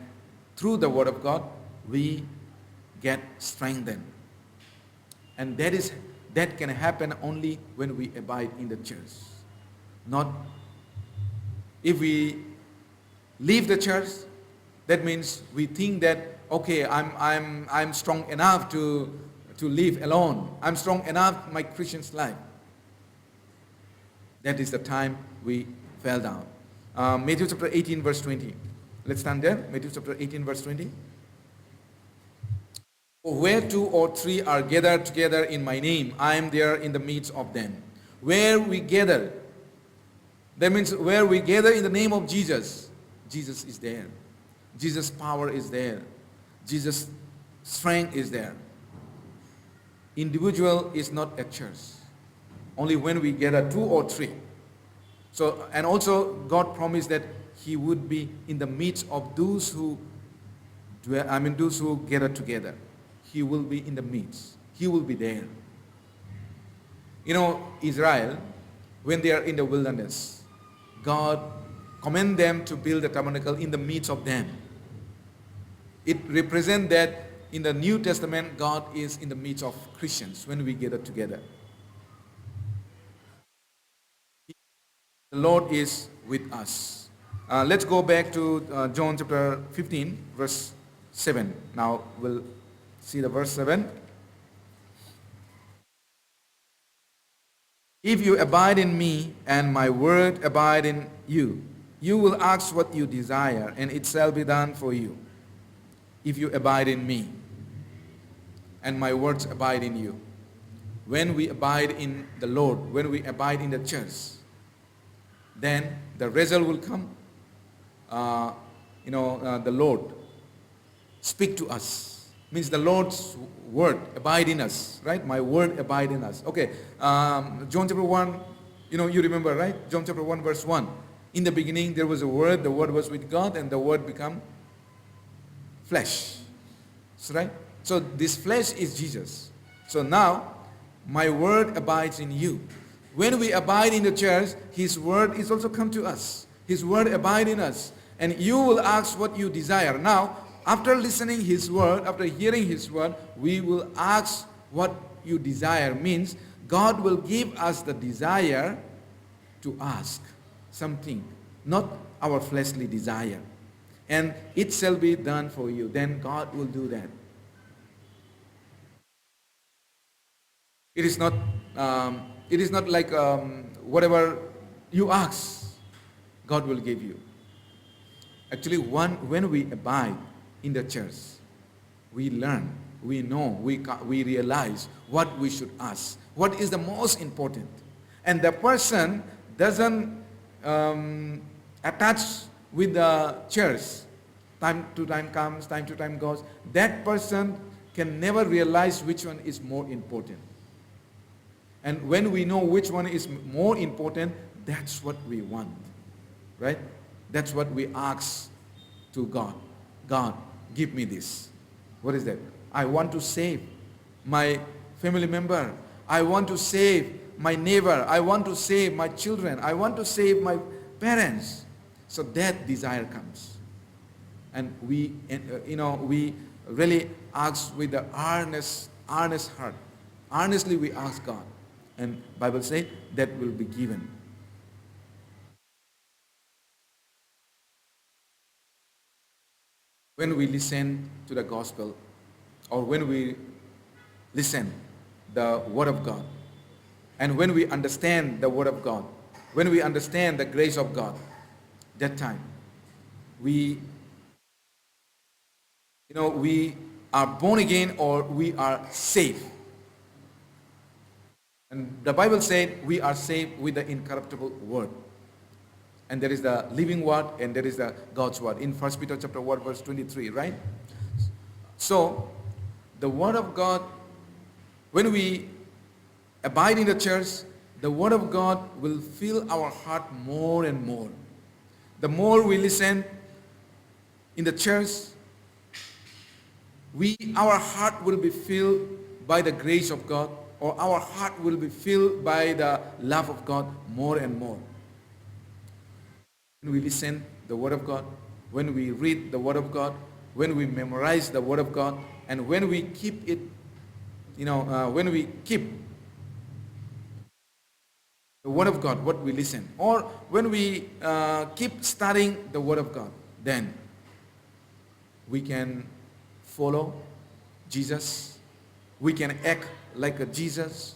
through the word of God, we get strengthened. And that can happen only when we abide in the church. Not if we leave the church. That means we think that, okay, I'm strong enough to live alone. I'm strong enough in my Christian life. That is the time we fell down. Matthew chapter 18 verse 20. Let's stand there. Matthew chapter 18 verse 20. Where 2 or 3 are gathered together in my name, I am there in the midst of them. Where we gather, that means where we gather in the name of Jesus, Jesus is there. Jesus' power is there. Jesus' strength is there. Individual is not a church. Only when we gather 2 or 3. So, and also God promised that He would be in the midst of those who gather together. He will be in the midst. He will be there. Israel, when they are in the wilderness, God command them to build a tabernacle in the midst of them. It represents that in the New Testament, God is in the midst of Christians when we gather together. The Lord is with us. Let's go back to John chapter 15, verse 7. Now we'll see the verse 7. If you abide in me and my word abide in you, You will ask what you desire, and it shall be done for you, if you abide in me, and my words abide in you. When we abide in the Lord, when we abide in the church, then the result will come. The Lord speak to us. Means the Lord's word abide in us, right? My word abide in us. Okay, John chapter 1, you remember, right? John chapter 1 verse 1. In the beginning there was a word, the word was with God, and the word became flesh. So, right? So this flesh is Jesus. So now, my word abides in you. When we abide in the church, his word is also come to us. His word abide in us. And you will ask what you desire. Now, after listening his word, after hearing his word, we will ask what you desire. Means God will give us the desire to ask something, not our fleshly desire. And it shall be done for you. Then God will do that. It is not like whatever you ask, God will give you. Actually, when we abide in the church, we learn, we know, we realize what we should ask, what is the most important. And the person doesn't attach with the church. Time to time comes, time to time goes. That person can never realize which one is more important. And when we know which one is more important, that's what we want, right? That's what we ask to God. God, give me this. What is that? I want to save my family member. I want to save my neighbor. I want to save my children. I want to save my parents. So that desire comes. And we really ask with the earnest heart. Earnestly we ask God. And Bible says that will be given. When we listen to the gospel, or when we listen the word of God, and when we understand the word of God, when we understand the grace of God, that time we are born again, or we are saved. And the Bible said we are saved with the incorruptible word. And there is the living word, and there is the God's word. In 1 Peter chapter 1 verse 23, right? So, the word of God, when we abide in the church, the word of God will fill our heart more and more. The more we listen in the church, our heart will be filled by the grace of God, or our heart will be filled by the love of God more and more. When we listen the word of God, when we read the word of God, when we memorize the word of God, and when we keep it, when we keep the word of God, what we listen, or when we keep studying the word of God, then we can follow Jesus. We can act like a Jesus.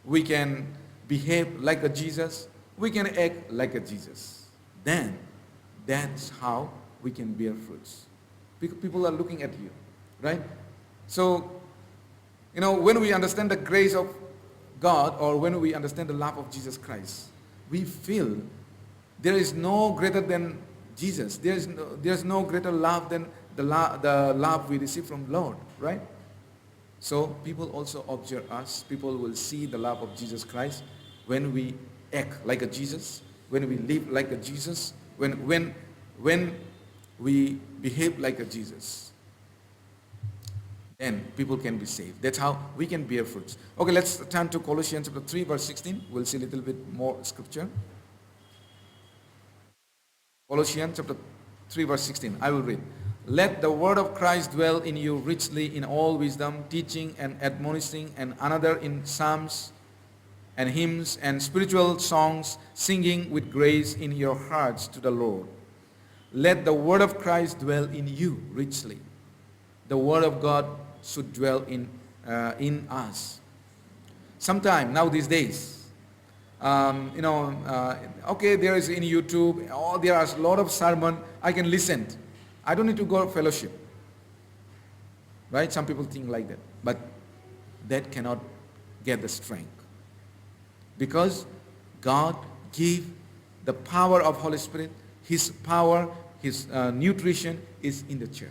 We can behave like a Jesus. We can act like a Jesus. Then that's how we can bear fruits. People are looking at you, right? So, when we understand the grace of God, or when we understand the love of Jesus Christ, we feel there is no greater than Jesus. There's no greater love than the love we receive from Lord, right? So people also observe us. People will see the love of Jesus Christ when we act like a Jesus, when we live like a Jesus, when we behave like a Jesus. Then people can be saved. That's how we can bear fruits. Okay, let's turn to Colossians chapter 3 verse 16. We'll see a little bit more scripture. Colossians chapter 3 verse 16. I will read. Let the word of Christ dwell in you richly in all wisdom, teaching and admonishing and another in psalms and hymns and spiritual songs, singing with grace in your hearts to the Lord. Let the word of Christ dwell in you richly. The word of God should dwell in us. Sometime, now these days, Okay, there is in YouTube, or there are a lot of sermon, I can listen. I don't need to go to fellowship. Right? Some people think like that. But that cannot get the strength. Because God gave the power of Holy Spirit, His power, His nutrition is in the church.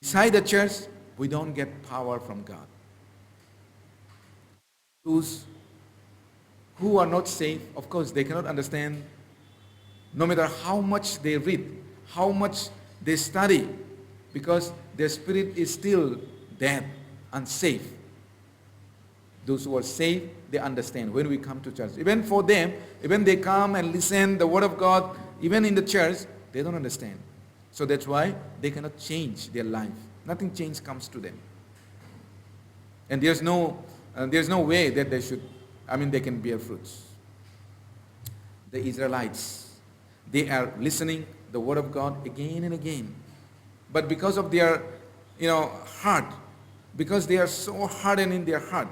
Beside the church, we don't get power from God. Those who are not saved, of course, they cannot understand, no matter how much they read, how much they study, because their spirit is still dead, unsafe. Those who are saved, they understand when we come to church. Even for them, even they come and listen the word of God, even in the church, they don't understand. So that's why they cannot change their life. Nothing change comes to them. And there's no way that they can bear fruits. The Israelites, they are listening the word of God again and again. But because of their, heart, because they are so hardened in their heart,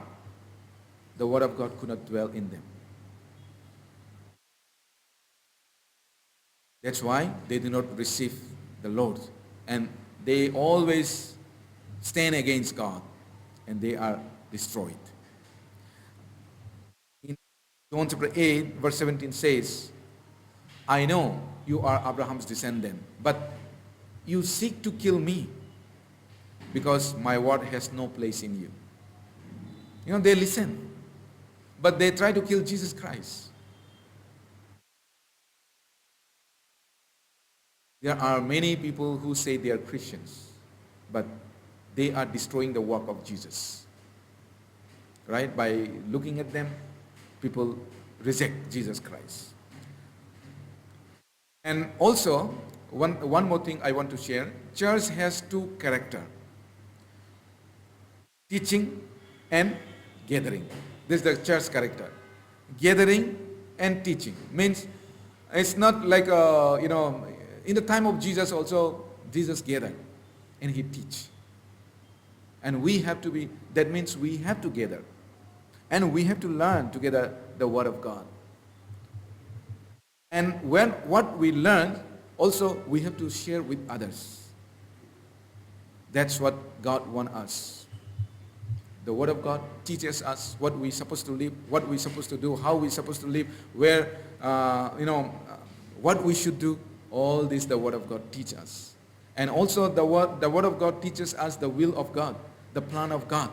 the word of God could not dwell in them. That's why they do not receive the Lord. And they always stand against God. And they are destroyed. In John chapter 8, verse 17 says, I know you are Abraham's descendant, but you seek to kill me because my word has no place in you. They listen, but they try to kill Jesus Christ. There are many people who say they are Christians, but they are destroying the work of Jesus. Right? By looking at them, people reject Jesus Christ. And also, one more thing I want to share. Church has two characters. Teaching and gathering. This is the church character. Gathering and teaching. Means it's not like, in the time of Jesus also, Jesus gathered and He teach. And we have to be, that means we have to gather. And we have to learn together the Word of God. And what we learn, also we have to share with others. That's what God wants us. The Word of God teaches us what we're supposed to live, what we're supposed to do, how we're supposed to live, where, what we should do. All this the Word of God teaches us. And also the Word of God teaches us the will of God, the plan of God.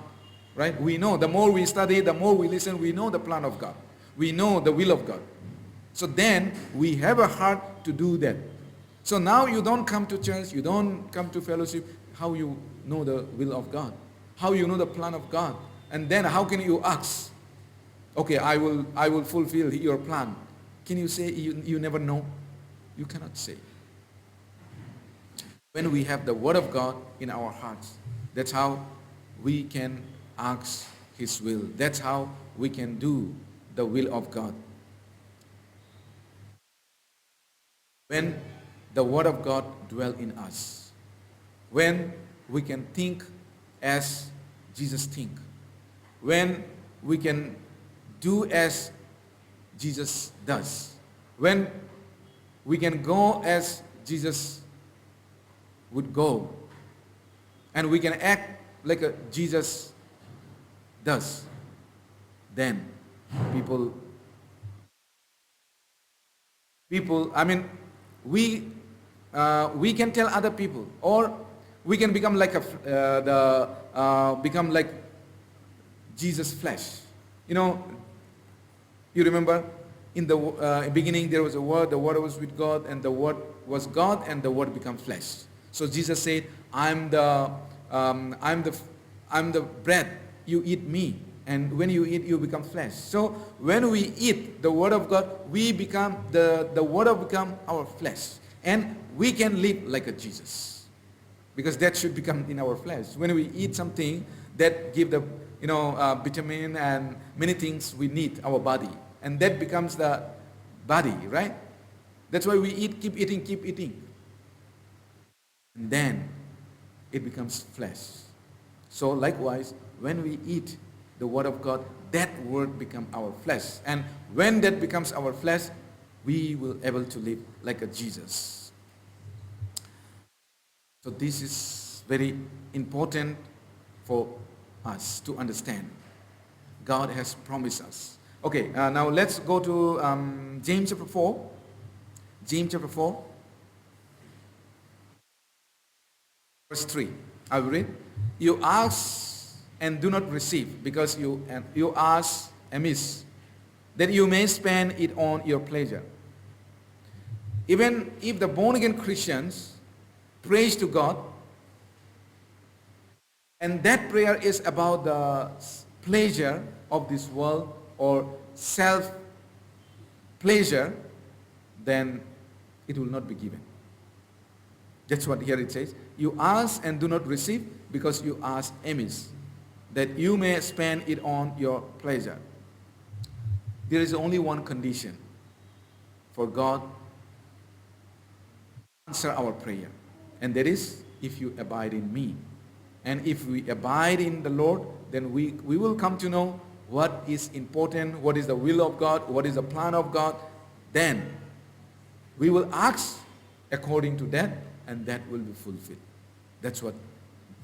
Right? We know, the more we study, the more we listen, we know the plan of God. We know the will of God. So then we have a heart to do that. So now you don't come to church, you don't come to fellowship, how you know the will of God? How you know the plan of God? And then how can you ask, okay, I will fulfill your plan. Can you say you never know? You cannot say. When we have the Word of God in our hearts, that's how we can ask His will. That's how we can do the will of God. When the Word of God dwells in us, when we can think as Jesus thinks, when we can do as Jesus does, when we can go as Jesus would go, and we can act like Jesus does, then people, we can tell other people, or we can become like become like Jesus' flesh. You remember in the beginning there was a Word, the Word was with God, and the Word was God, and the Word became flesh. So Jesus said, I'm the bread, you eat me, and when you eat, you become flesh. So when we eat the Word of God, we become, the Word of become our flesh, and we can live like a Jesus, because that should become in our flesh. When we eat something that give the vitamin and many things we need our body, and that becomes the body, right? That's why we eat, keep eating. And then it becomes flesh. So likewise, when we eat the word of God, that word become our flesh. And when that becomes our flesh, we will able to live like a Jesus. So this is very important for us to understand. God has promised us. Okay, now let's go to James chapter 4. James chapter 4, verse 3. I will read. You ask and do not receive, because you ask amiss, that you may spend it on your pleasure. Even if the born-again Christians prays to God, and that prayer is about the pleasure of this world or self-pleasure, then it will not be given. That's what here it says. You ask and do not receive, because you ask amiss, that you may spend it on your pleasure. There is only one condition for God to answer our prayer, and that is if you abide in me. And if we abide in the Lord, then we will come to know what is important, what is the will of God, what is the plan of God. Then we will ask according to that, and that will be fulfilled. That's what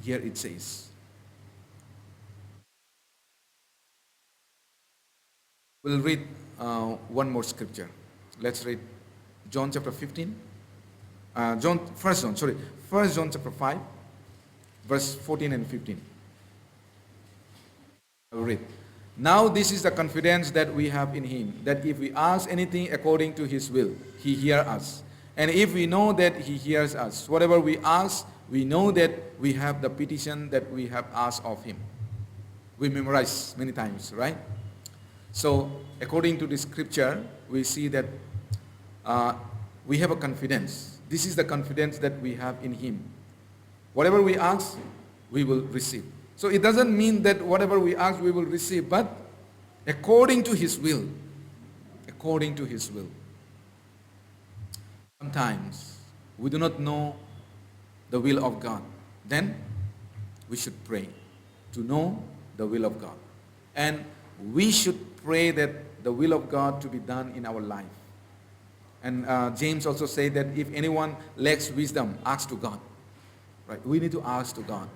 here it says. We'll read one more scripture. Let's read John chapter 15. First John chapter 5, verse 14 and 15. I will read. Now this is the confidence that we have in him, that if we ask anything according to his will, he hears us. And if we know that he hears us, whatever we ask, we know that we have the petition that we have asked of him. We memorize many times, right? So according to the scripture, we see that we have a confidence. This is the confidence that we have in him. Whatever we ask, we will receive. So it doesn't mean that whatever we ask, we will receive, but according to his will. According to his will. Sometimes we do not know the will of God. Then we should pray to know the will of God. And we should pray that the will of God to be done in our life. And James also said that if anyone lacks wisdom, ask to God. Right? We need to ask to God.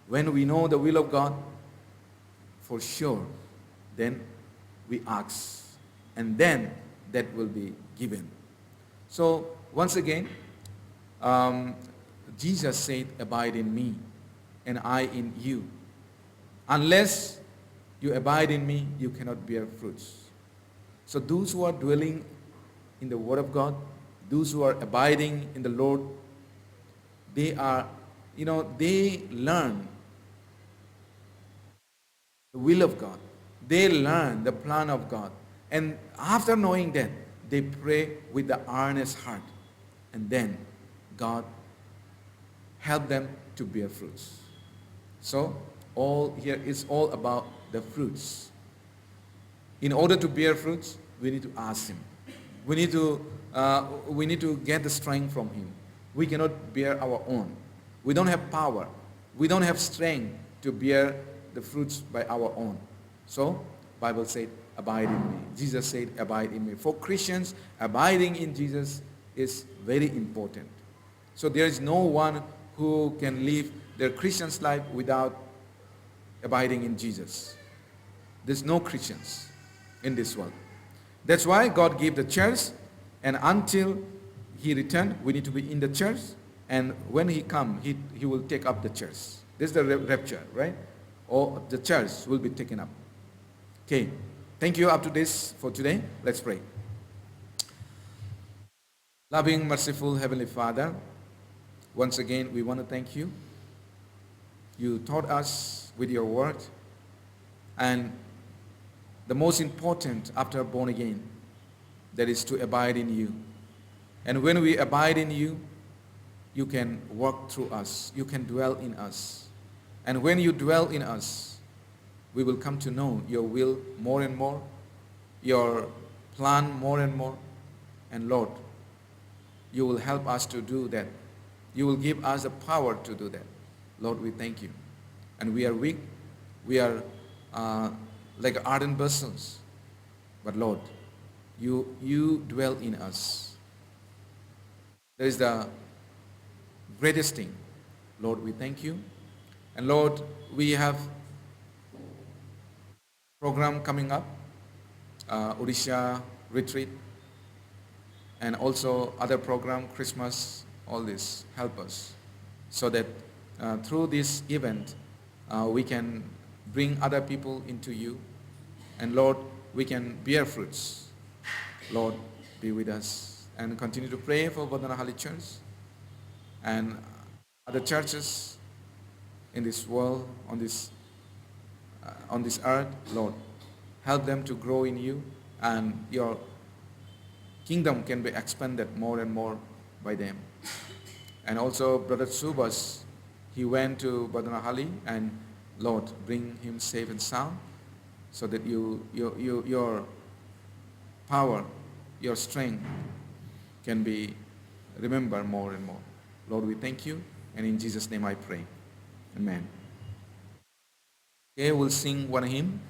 When we know the will of God, for sure, then we ask. And then that will be given. So, once again, Jesus said, abide in me, and I in you. Unless you abide in me, you cannot bear fruits. So those who are dwelling in the Word of God, those who are abiding in the Lord, they are, they learn the will of God. They learn the plan of God. And after knowing that, they pray with the earnest heart. And then God help them to bear fruits. So all here is all about the fruits. In order to bear fruits, we need to ask him. We need to get the strength from him. We cannot bear our own. We don't have power. We don't have strength to bear the fruits by our own. So, Bible said, abide in me. Jesus said, abide in me. For Christians, abiding in Jesus is very important. So there is no one who can live their Christian's life without abiding in Jesus. There's no Christians in this world. That's why God gave the church, and until he returned, we need to be in the church, and when he comes, he will take up the church. This is the rapture, right? Or the church will be taken up. Okay. Thank you up to this for today. Let's pray. Loving, merciful Heavenly Father, once again we want to thank you. You taught us with your word, and the most important after born again, that is to abide in you. And when we abide in you, you can work through us. You can dwell in us. And when you dwell in us, we will come to know your will more and more, your plan more and more. And Lord, you will help us to do that. You will give us the power to do that. Lord, we thank you. And we are weak, We are like ardent persons. But Lord, you dwell in us. That is the greatest thing. Lord, we thank you. And Lord, we have program coming up, Odisha retreat, and also other program, Christmas, all this. Help us so that through this event, we can bring other people into you. And Lord, we can bear fruits. Lord, be with us and continue to pray for Vadanahali Church and other churches in this world, on this earth. Lord, help them to grow in you, and your kingdom can be expanded more and more by them. And also Brother Subas, he went to Badanahali, and Lord, bring him safe and sound, so that your power, your strength can be remembered more and more. Lord, we thank you, and in Jesus' name I pray. Amen. Okay, we'll sing one hymn.